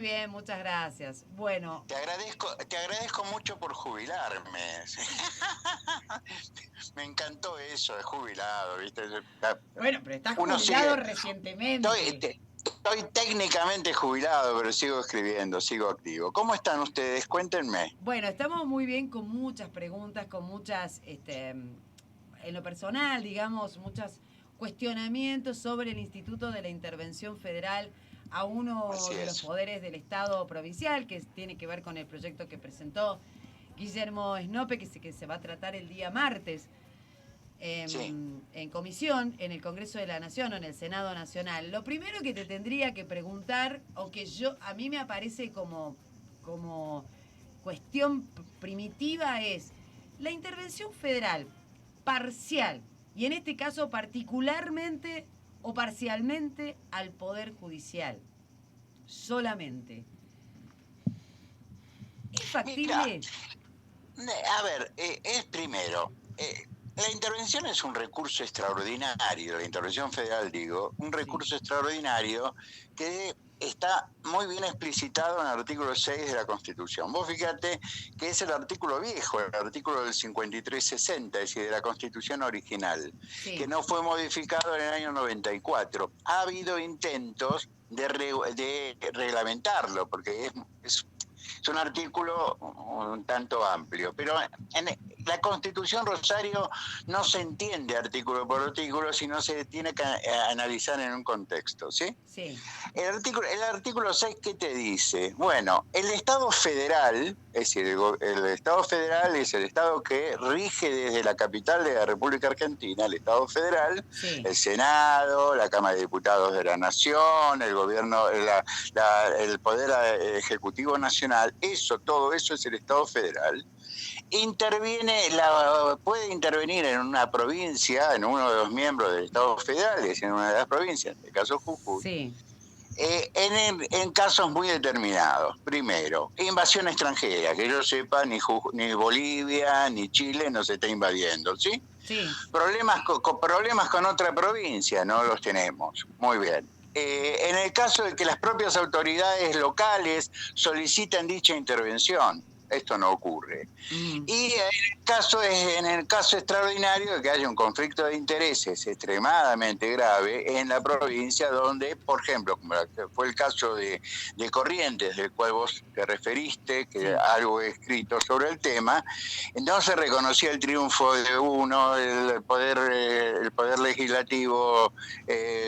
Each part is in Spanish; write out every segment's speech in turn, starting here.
Bien, muchas gracias. Bueno, Te agradezco mucho por jubilarme. Me encantó eso de jubilado, ¿viste? bueno, pero estás Uno jubilado sigue, recientemente. estoy técnicamente jubilado, pero sigo escribiendo, sigo activo. ¿Cómo están ustedes? Cuéntenme. Bueno, estamos muy bien con muchas preguntas, con muchas, en lo personal, digamos, muchos cuestionamientos sobre el Instituto de la Intervención Federal a uno Así de los es. poderes del Estado provincial, que tiene que ver con el proyecto que presentó Guillermo Snope, que se va a tratar el día martes. Sí. En comisión, en el Congreso de la Nación o en el Senado Nacional. Lo primero que te tendría que preguntar, o que a mí me aparece como cuestión primitiva, es la intervención federal parcial, y en este caso particularmente o parcialmente al Poder Judicial, solamente. ¿Es Mira, factible? a ver, es primero, la intervención es un recurso extraordinario, la intervención federal, digo, un Sí. recurso extraordinario que está muy bien explicitado en el artículo 6 de la Constitución. Vos fíjate que es el artículo viejo, el artículo del 5360, es decir, de la Constitución original, que Sí. no fue modificado en el año 94. Ha habido intentos de reglamentarlo, porque es un artículo un tanto amplio, pero en la Constitución, Rosario, no se entiende artículo por artículo, sino se tiene que analizar en un contexto, ¿sí? Sí. El artículo 6, ¿qué te dice? Bueno, el Estado federal, es decir, el Estado federal es el Estado que rige desde la capital de la República Argentina, el Estado federal, Sí. el Senado, la Cámara de Diputados de la Nación, el gobierno, el Poder Ejecutivo Nacional, todo eso es el Estado federal. Puede intervenir en una provincia, en uno de los miembros del Estado federal, es en una de las provincias, en el caso de Jujuy, Sí. en casos muy determinados. Primero, invasión extranjera, que yo sepa, ni Bolivia ni Chile nos está invadiendo, ¿sí? Sí. Problemas con otra provincia, no los tenemos. Muy bien. En el caso de que las propias autoridades locales solicitan dicha intervención, esto no ocurre. Mm. Y en el caso extraordinario de que haya un conflicto de intereses extremadamente grave en la provincia donde, por ejemplo, como fue el caso de Corrientes, del cual vos te referiste, que Sí. algo he escrito sobre el tema, no se reconocía el triunfo de uno, el poder legislativo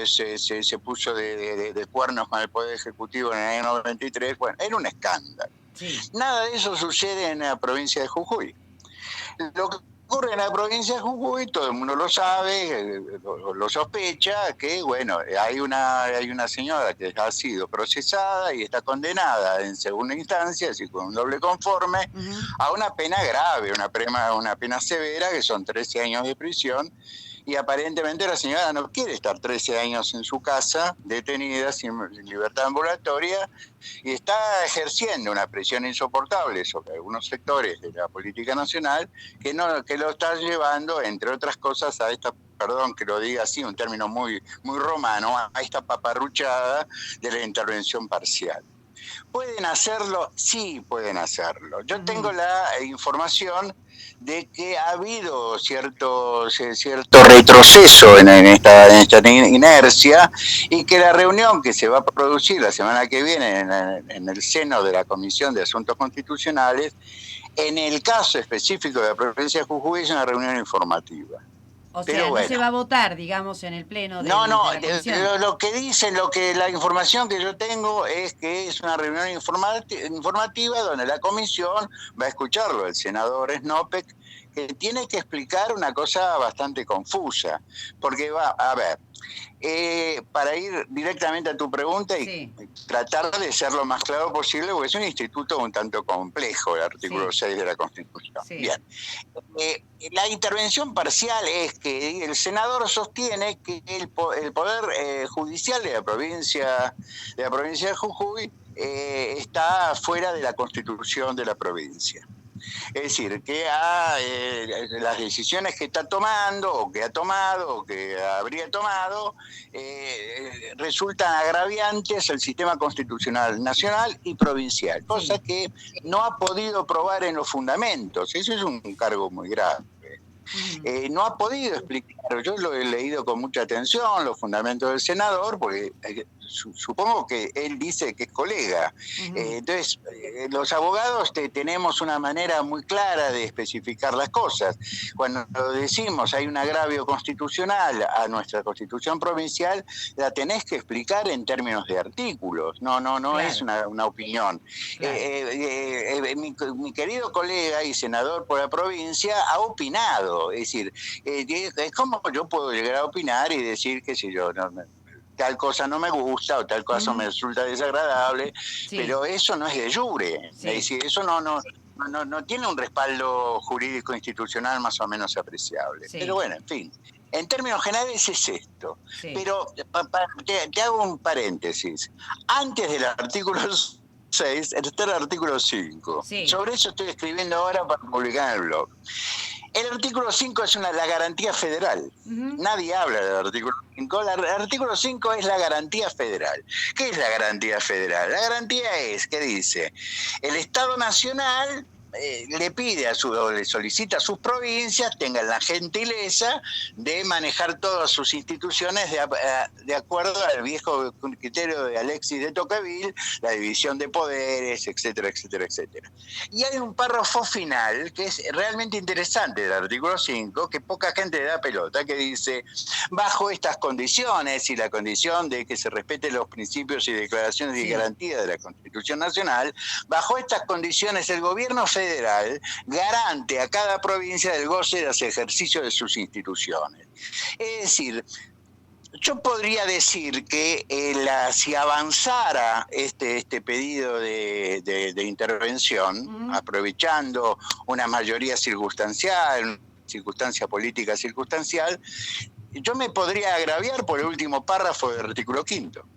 se puso de cuernos con el poder ejecutivo en el año 93, bueno, era un escándalo. Sí. Nada de eso sucede en la provincia de Jujuy. Lo que ocurre en la provincia de Jujuy, todo el mundo lo sabe, lo sospecha, que bueno, hay una señora que ha sido procesada y está condenada en segunda instancia, así con un doble conforme, Ujú. a una pena grave, una pena severa, que son 13 años de prisión, y aparentemente la señora no quiere estar 13 años en su casa, detenida, sin libertad ambulatoria, y está ejerciendo una presión insoportable sobre algunos sectores de la política nacional que lo están llevando, entre otras cosas, a esta, perdón que lo diga así, un término muy, muy romano, a esta paparruchada de la intervención parcial. ¿Pueden hacerlo? Sí, pueden hacerlo. Yo tengo Ujú. la información de que ha habido cierto retroceso en esta inercia, y que la reunión que se va a producir la semana que viene en el seno de la Comisión de Asuntos Constitucionales, en el caso específico de la provincia de Jujuy, es una reunión informativa. O Pero sea, no se bueno, va a votar, digamos, en el pleno no, no, de la comisión. lo que dicen, la información que yo tengo es que es una reunión informativa donde la comisión va a escucharlo, el senador Snopek, que tiene que explicar una cosa bastante confusa, porque a ver, para ir directamente a tu pregunta y Sí. tratar de ser lo más claro posible, porque es un instituto un tanto complejo, el artículo Sí. 6 de la Constitución. Sí. Bien. La intervención parcial es que el senador sostiene que el poder judicial de la provincia de Jujuy está fuera de la constitución de la provincia. Es decir, que las decisiones que está tomando, o que ha tomado, o que habría tomado, resultan agraviantes al sistema constitucional nacional y provincial, cosa que no ha podido probar en los fundamentos. Eso es un cargo muy grave. No ha podido explicar, yo lo he leído con mucha atención, los fundamentos del senador, porque supongo que él dice que es colega. Entonces, los abogados tenemos una manera muy clara de especificar las cosas. Cuando decimos hay un agravio constitucional a nuestra constitución provincial, la tenés que explicar en términos de artículos, no claro. Es una opinión. Claro. Mi querido colega y senador por la provincia ha opinado, es decir, es como yo puedo llegar a opinar y decir, qué sé yo, tal cosa no me gusta o tal cosa me resulta desagradable, pero eso no es de jure, es decir, eso no tiene un respaldo jurídico institucional más o menos apreciable. Pero bueno, en fin, en términos generales es esto. Pero te hago un paréntesis. Antes del artículo 6 está el artículo 5. Sobre eso estoy escribiendo ahora para publicar en el blog. El artículo 5 es la garantía federal. Nadie habla del artículo 5. El artículo 5 es la garantía federal. ¿Qué es la garantía federal? La garantía es que dice, el Estado Nacional le pide le solicita a sus provincias, tengan la gentileza de manejar todas sus instituciones de acuerdo al viejo criterio de Alexis de Tocqueville, la división de poderes, etcétera, etcétera, etcétera. Y hay un párrafo final que es realmente interesante del artículo 5, que poca gente le da pelota, que dice, bajo estas condiciones y la condición de que se respeten los principios y declaraciones y garantías de la Constitución Nacional, bajo estas condiciones el gobierno federal garante a cada provincia del goce de los ejercicios de sus instituciones. Es decir, yo podría decir que si avanzara este pedido de intervención, aprovechando una mayoría circunstancial, circunstancia política circunstancial, yo me podría agraviar por el último párrafo del artículo 5.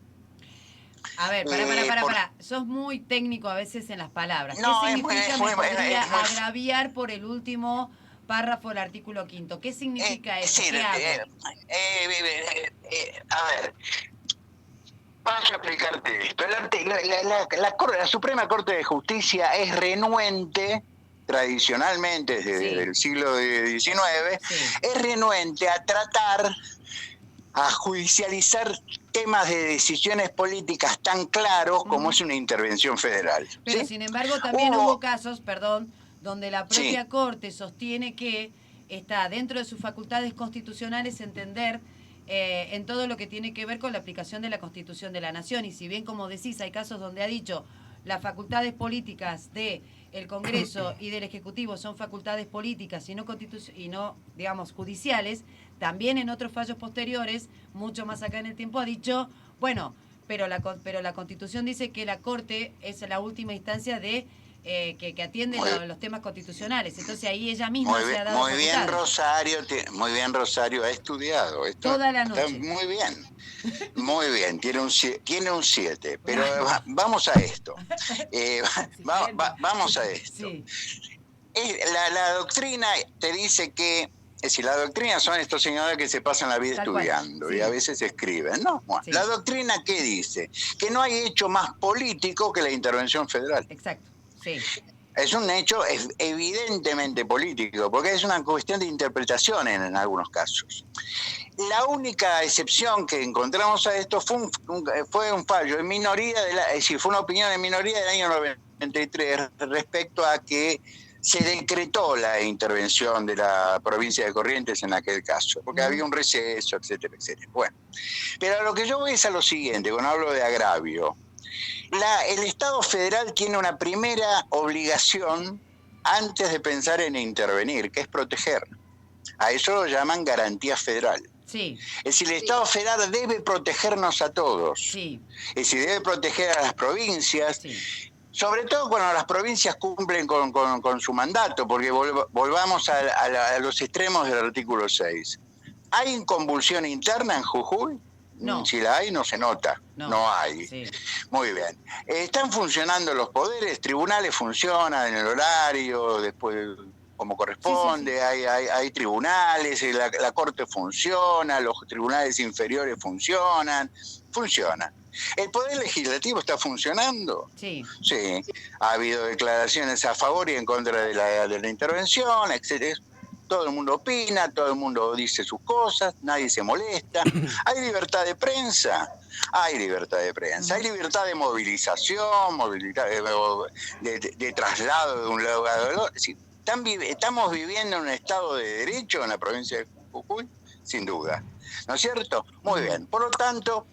A ver, pará. Sos muy técnico a veces en las palabras. ¿Qué significa me podría agraviar por el último párrafo del artículo 5? ¿Qué significa eso? Es decir, a ver, vamos a explicarte esto. La Suprema Corte de Justicia es renuente, tradicionalmente desde el siglo XIX, es renuente a tratar, a judicializar temas de decisiones políticas tan claros como es una intervención federal. Pero sin embargo también hubo casos, donde la propia Corte sostiene que está dentro de sus facultades constitucionales entender en todo lo que tiene que ver con la aplicación de la Constitución de la Nación. Y si bien, como decís, hay casos donde ha dicho las facultades políticas del Congreso y del Ejecutivo son facultades políticas y no, digamos, judiciales, también en otros fallos posteriores, mucho más acá en el tiempo, ha dicho, bueno, pero la Constitución dice que la Corte es la última instancia de que atiende los temas constitucionales. Entonces ahí ella misma se ha dado muy bien, Rosario ha estudiado esto. Toda la noche. Muy bien, tiene un 7. Pero vamos a esto. Vamos a esto. La doctrina te dice que, es decir, la doctrina son estos señores que se pasan la vida estudiando y a veces escriben, ¿no? Bueno, la doctrina, ¿qué dice? Que no hay hecho más político que la intervención federal. Exacto, sí. Es un hecho evidentemente político, porque es una cuestión de interpretación en algunos casos. La única excepción que encontramos a esto fue un fallo en minoría, es decir, fue una opinión en minoría del año 93 respecto a que se decretó la intervención de la provincia de Corrientes en aquel caso, porque había un receso, etcétera, etcétera. Bueno, pero a lo que yo voy es a lo siguiente, cuando hablo de agravio. El Estado federal tiene una primera obligación antes de pensar en intervenir, que es proteger. A eso lo llaman garantía federal. Sí. Es decir, el Estado federal debe protegernos a todos. Sí. Es decir, debe proteger a las provincias. Sí. Sobre todo cuando las provincias cumplen con su mandato, porque volvamos a los extremos del artículo 6. ¿Hay convulsión interna en Jujuy? No. Si la hay, no se nota. No hay. Sí. Muy bien. ¿Están funcionando los poderes? ¿Tribunales funcionan en el horario? Después, como corresponde, Sí. hay tribunales, la corte funciona, los tribunales inferiores funcionan. ¿El poder legislativo está funcionando? Sí. Sí. Ha habido declaraciones a favor y en contra de la intervención, etcétera. Todo el mundo opina, todo el mundo dice sus cosas, nadie se molesta. ¿Hay libertad de prensa? Hay libertad de prensa. Hay libertad de movilización, de traslado de un lado a otro. Es decir, ¿estamos viviendo en un estado de derecho en la provincia de Jujuy? Sin duda. ¿No es cierto? Muy bien. Por lo tanto,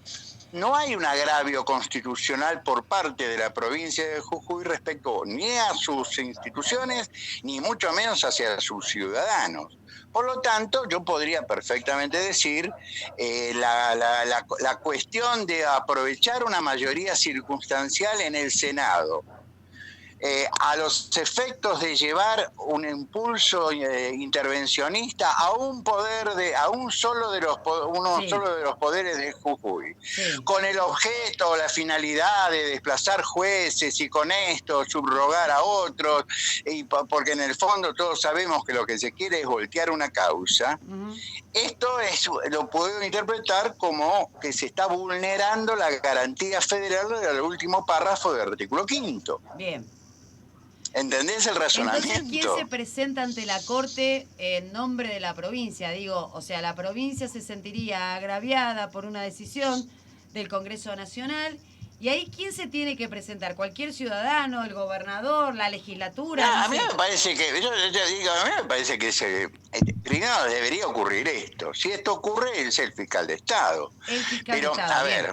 no hay un agravio constitucional por parte de la provincia de Jujuy respecto ni a sus instituciones, ni mucho menos hacia sus ciudadanos. Por lo tanto, yo podría perfectamente decir la cuestión de aprovechar una mayoría circunstancial en el Senado, a los efectos de llevar un impulso intervencionista a un solo de los poderes de Jujuy, con el objeto o la finalidad de desplazar jueces y con esto subrogar a otros, porque en el fondo todos sabemos que lo que se quiere es voltear una causa. Esto lo puedo interpretar como que se está vulnerando la garantía federal del último párrafo del artículo 5º. Bien. ¿Entendés el razonamiento? Entonces, ¿quién se presenta ante la Corte en nombre de la provincia? Digo, o sea, la provincia se sentiría agraviada por una decisión del Congreso Nacional. ¿Y ahí quién se tiene que presentar? ¿Cualquier ciudadano, el gobernador, la legislatura? No, a mí me parece que, a mí me parece que primero debería ocurrir esto. Si esto ocurre, es el fiscal de Estado. El fiscal Pero, de Estado, a ver,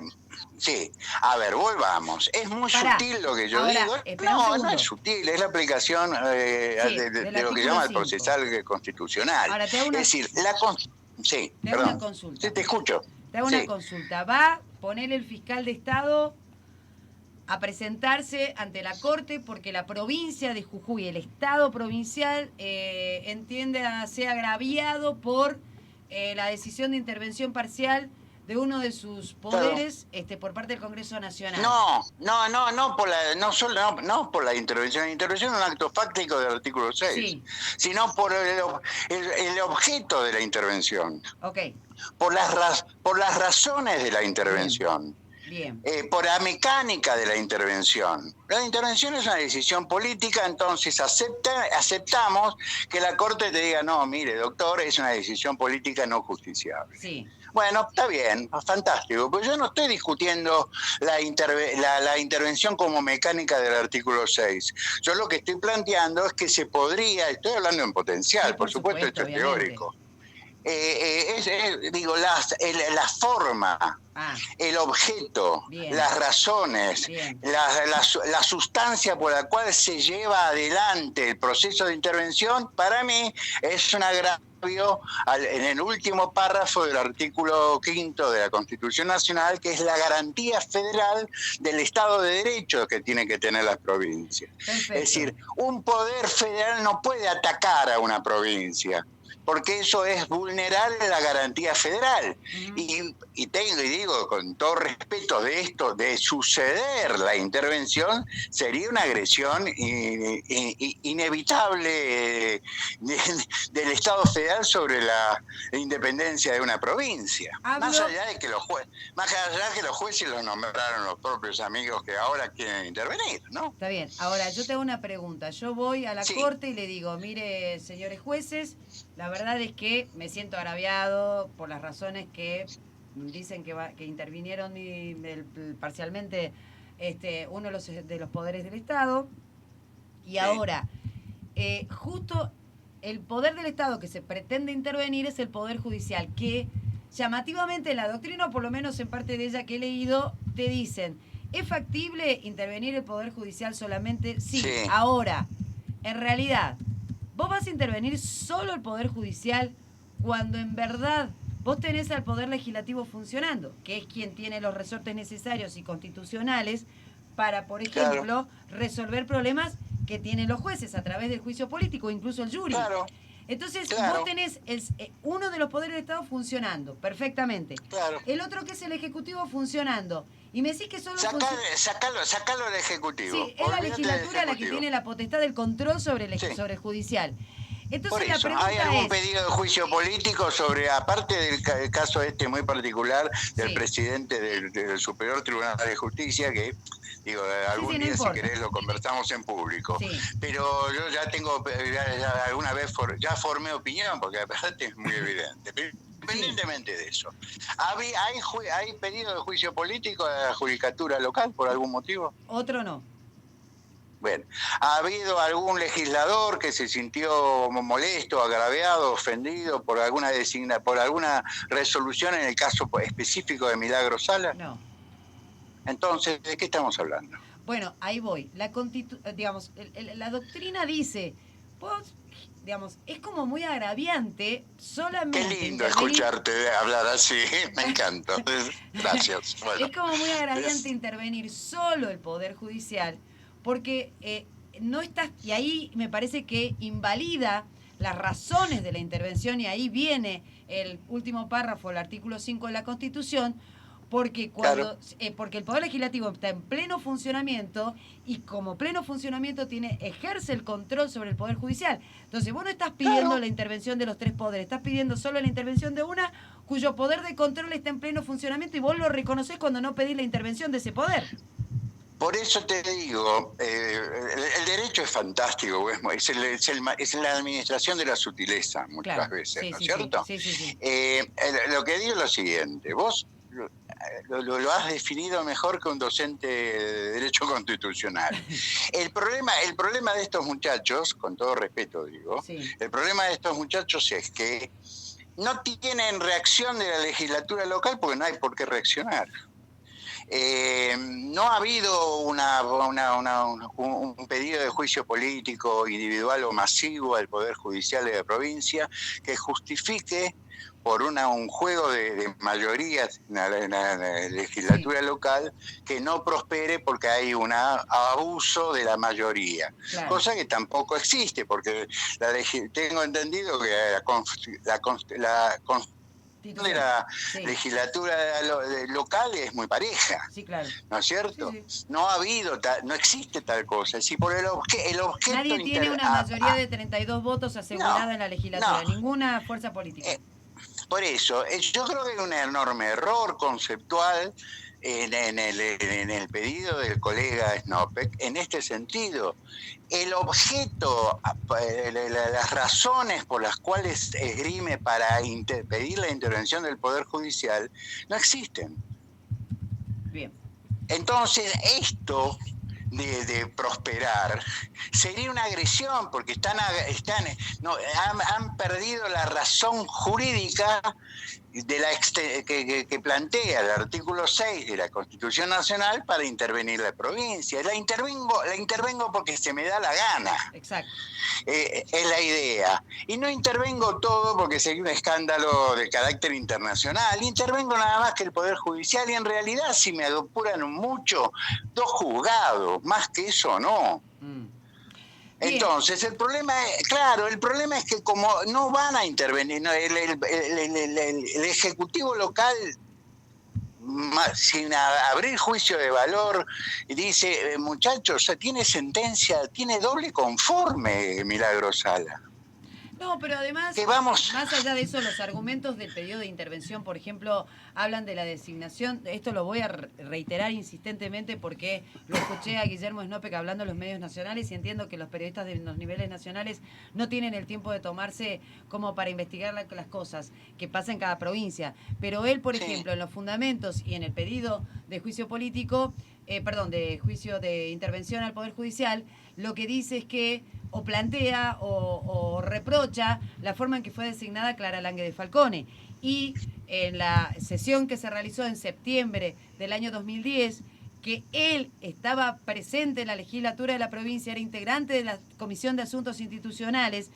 sí, a ver, volvamos. Es muy sutil lo que yo digo. No es sutil, es la aplicación de lo que llama el procesal constitucional. Ahora, te hago es decir, sí, te hago una consulta. Sí, te escucho. Te hago una consulta. ¿Va a poner el fiscal de Estado a presentarse ante la Corte porque la provincia de Jujuy, el Estado provincial, entiende a ser agraviado por la decisión de intervención parcial de uno de sus poderes por parte del Congreso Nacional? No por la intervención. La intervención es un acto fáctico del artículo 6, sino por el objeto de la intervención. Por las razones de la intervención. Bien. Por la mecánica de la intervención. La intervención es una decisión política, entonces aceptamos que la Corte te diga, no, mire, doctor, es una decisión política no justiciable. Sí. Bueno, está bien, fantástico, pero yo no estoy discutiendo la intervención como mecánica del artículo 6. Yo lo que estoy planteando es que se podría, estoy hablando en potencial, por supuesto esto es teórico. Digo, la forma, el objeto, las razones, la sustancia por la cual se lleva adelante el proceso de intervención, para mí es un agravio en el último párrafo del artículo 5º de la Constitución Nacional, que es la garantía federal del Estado de Derecho que tienen que tener las provincias. Perfecto. Es decir, un poder federal no puede atacar a una provincia, porque eso es vulnerar la garantía federal. Y digo con todo respeto de esto, de suceder la intervención, sería una agresión inevitable del Estado federal sobre la independencia de una provincia. Más allá de que los jueces los nombraron los propios amigos que ahora quieren intervenir, ¿no? Está bien. Ahora, yo te hago una pregunta. Yo voy a la Corte y le digo, mire, señores jueces, la verdad es que me siento agraviado por las razones que dicen que intervinieron parcialmente uno de los poderes del Estado. Y ahora, justo el poder del Estado que se pretende intervenir es el Poder Judicial, que llamativamente la doctrina, o por lo menos en parte de ella que he leído, te dicen, ¿es factible intervenir el Poder Judicial solamente? Sí. Ahora, en realidad, vos vas a intervenir solo el Poder Judicial cuando en verdad vos tenés al Poder Legislativo funcionando, que es quien tiene los resortes necesarios y constitucionales para, por ejemplo, resolver problemas que tienen los jueces a través del juicio político, incluso el jury. Entonces Claro. vos tenés uno de los poderes del Estado funcionando perfectamente. Claro. El otro que es el Ejecutivo funcionando. Y me decís que solo Sacalo del Ejecutivo. Sí, es la Olvídate del legislatura la que Ejecutivo. tiene la potestad del control sobre Sí. sobre el judicial. Por Entonces la eso, pregunta ¿hay algún es... pedido de juicio político sobre, aparte del caso este muy particular del Sí. presidente del Superior Tribunal de Justicia, que, digo, algún no día importa. si querés lo conversamos en público? Sí. Pero yo ya tengo, ya alguna vez ya formé opinión, porque aparte es muy evidente. Pero independientemente de eso, ¿hay pedido de juicio político a la judicatura local por algún motivo? Otro no. Bueno, ¿ha habido algún legislador que se sintió molesto, agraviado, ofendido por alguna resolución en el caso específico de Milagro Sala? No. Entonces, ¿de qué estamos hablando? Bueno, ahí voy. Digamos, la doctrina dice, vos, digamos, es como muy agraviante solamente... Qué lindo escucharte hablar así, me encanta. Gracias. Bueno. Es como muy agraviante intervenir solo el Poder Judicial, porque no estás, y ahí me parece que invalida las razones de la intervención, y ahí viene el último párrafo del artículo 5 de la Constitución, porque porque el Poder Legislativo está en pleno funcionamiento, y como pleno funcionamiento ejerce el control sobre el Poder Judicial. Entonces vos no estás pidiendo la intervención de los tres poderes, estás pidiendo solo la intervención de una cuyo poder de control está en pleno funcionamiento, y vos lo reconocés cuando no pedís la intervención de ese poder. Por eso te digo, el derecho es fantástico, es la administración de la sutileza muchas veces, ¿no es cierto? Sí. Lo que digo es lo siguiente, vos lo has definido mejor que un docente de Derecho Constitucional. El problema de estos muchachos, con todo respeto digo, el problema de estos muchachos es que no tienen reacción de la legislatura local porque no hay por qué reaccionar. No ha habido un pedido de juicio político individual o masivo al Poder Judicial de la provincia que justifique por un juego de mayorías en la legislatura local que no prospere porque hay un abuso de la mayoría, cosa que tampoco existe porque tengo entendido que la de la legislatura local es muy pareja, ¿no es cierto? Sí. No existe tal cosa. Si por el objeto nadie tiene una mayoría de 32 votos asegurada en la legislatura, ninguna fuerza política. Por eso, yo creo que hay un enorme error conceptual en el pedido del colega Snopek en este sentido. El objeto, las razones por las cuales esgrime para pedir la intervención del Poder Judicial no existen. Bien. Entonces, esto de prosperar sería una agresión porque han perdido la razón jurídica que plantea el artículo 6 de la Constitución Nacional para intervenir la provincia. La intervengo porque se me da la gana. Exacto. Es la idea. Y no intervengo todo porque sería un escándalo de carácter internacional. Intervengo nada más que el Poder Judicial y en realidad, si me apuran mucho, 2 juzgados. Más que eso, no. Entonces, el problema es que como no van a intervenir, el Ejecutivo local, sin abrir juicio de valor, dice, muchachos, tiene sentencia, tiene doble conforme Milagro Sala. No, pero además, más allá de eso, los argumentos del pedido de intervención, por ejemplo, hablan de la designación, esto lo voy a reiterar insistentemente porque lo escuché a Guillermo Snopek hablando en los medios nacionales y entiendo que los periodistas de los niveles nacionales no tienen el tiempo de tomarse como para investigar las cosas que pasan en cada provincia. Pero él, por ejemplo, en los fundamentos y en el pedido de juicio político, de juicio de intervención al Poder Judicial, lo que dice es que o plantea o reprocha la forma en que fue designada Clara Lange de Falcone. Y en la sesión que se realizó en septiembre del año 2010, que él estaba presente en la legislatura de la provincia, era integrante de la Comisión de Asuntos Institucionales.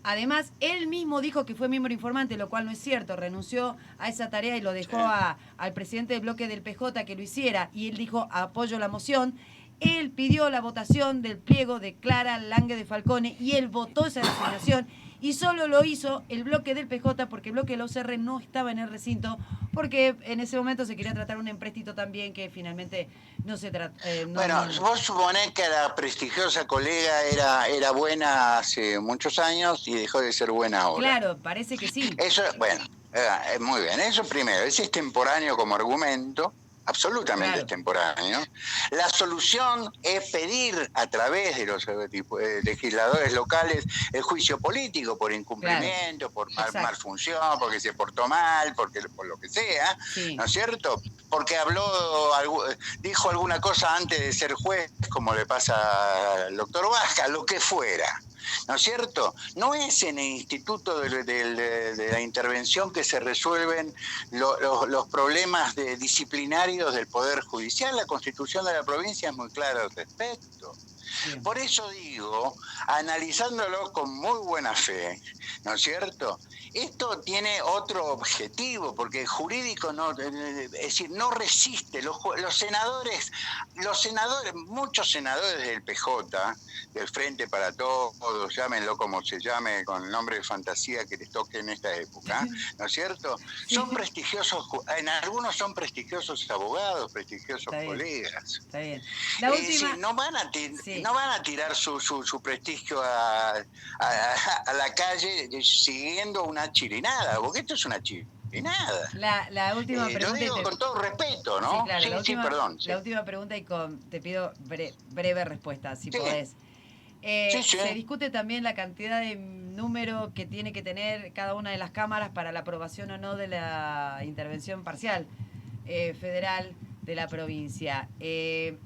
Además, él mismo dijo que fue miembro informante, lo cual no es cierto, renunció a esa tarea y lo dejó al presidente del bloque del PJ que lo hiciera, y él dijo, apoyo la moción. Él pidió la votación del pliego de Clara Lange de Falcone y él votó esa designación y solo lo hizo el bloque del PJ porque el bloque de la UCR no estaba en el recinto, porque en ese momento se quería tratar un empréstito también que finalmente no se trató. Vos suponés que la prestigiosa colega era buena hace muchos años y dejó de ser buena ahora. Claro, parece que sí. Eso, bueno, muy bien, eso primero, es extemporáneo como argumento, absolutamente extemporáneo. La solución es pedir a través de los legisladores locales el juicio político por incumplimiento, por malfunción, porque se portó mal, por lo que sea, ¿no es cierto? Porque dijo alguna cosa antes de ser juez, como le pasa al doctor Vasca, lo que fuera. ¿No es cierto? No es en el instituto de la intervención que se resuelven los problemas disciplinarios del Poder Judicial. La Constitución de la provincia es muy clara al respecto. Bien. Por eso digo, analizándolo con muy buena fe, ¿no es cierto? Esto tiene otro objetivo, porque el jurídico no, es decir, no resiste. Los senadores, muchos senadores del PJ, del Frente para Todos, llámenlo como se llame, con el nombre de fantasía que les toque en esta época, ¿no es cierto? Son prestigiosos, en algunos son prestigiosos abogados, prestigiosos colegas. Está bien. La última... decir, no van a tirar su prestigio a la calle siguiendo una chirinada, porque esto es una chirinada. La última pregunta... Lo digo con todo respeto, ¿no? Sí, claro, perdón. La última pregunta y te pido breve respuesta, si podés. Se discute también la cantidad de número que tiene que tener cada una de las cámaras para la aprobación o no de la intervención parcial federal de la provincia. Eso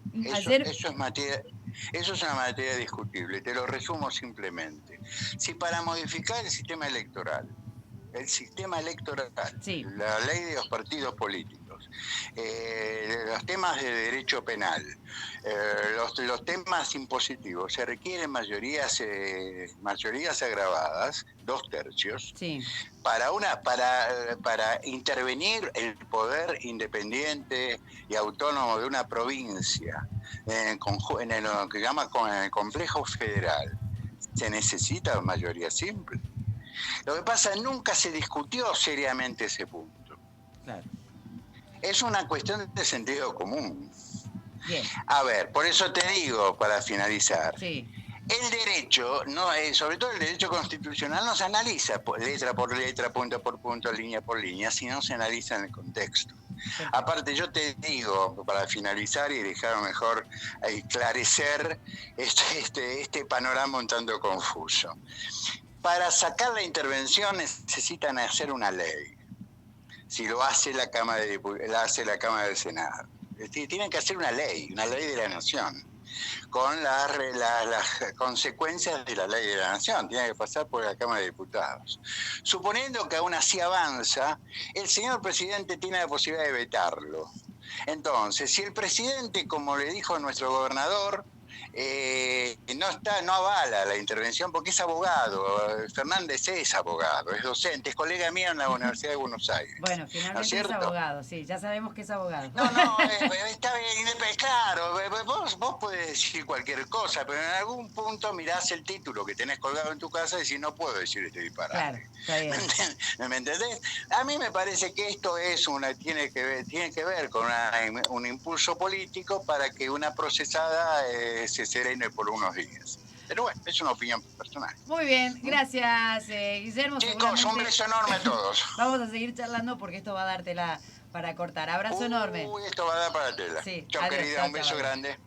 es una materia discutible, te lo resumo simplemente. Si para modificar el sistema electoral, la ley de los partidos políticos, los temas de derecho penal, los temas impositivos, se requieren mayorías agravadas, 2/3, para intervenir el poder independiente y autónomo de una provincia en lo que llama el complejo federal. Se necesita mayoría simple. Lo que pasa es que nunca se discutió seriamente ese punto. Claro. Es una cuestión de sentido común. Bien. A ver, por eso te digo, para finalizar, el derecho, sobre todo el derecho constitucional, no se analiza letra por letra, punto por punto, línea por línea, sino se analiza en el contexto. Aparte, yo te digo, para finalizar y dejar mejor esclarecer este panorama un tanto confuso. Para sacar la intervención necesitan hacer una ley. Si lo hace la Cámara del Senado. Tienen que hacer una ley de la Nación, con las consecuencias de la ley de la Nación. Tiene que pasar por la Cámara de Diputados. Suponiendo que aún así avanza, el señor presidente tiene la posibilidad de vetarlo. Entonces, si el presidente, como le dijo nuestro gobernador, no avala la intervención porque es abogado. Fernández es abogado, es docente, es colega mío en la Universidad de Buenos Aires. Bueno, finalmente es abogado, sí, ya sabemos que es abogado. No, está bien, claro, vos podés decir cualquier cosa, pero en algún punto mirás el título que tenés colgado en tu casa y decís, no puedo decir este disparate. Claro, está bien. ¿Me entendés? A mí me parece que esto tiene que ver con un impulso político para que una procesada se serene por unos días. Pero bueno, es una opinión personal. Muy bien, gracias, Guillermo. Chicos, un beso enorme a todos. Vamos a seguir charlando porque esto va a darte para cortar. Abrazo enorme. Esto va a dar para tela. Sí, chao, querida, un beso grande.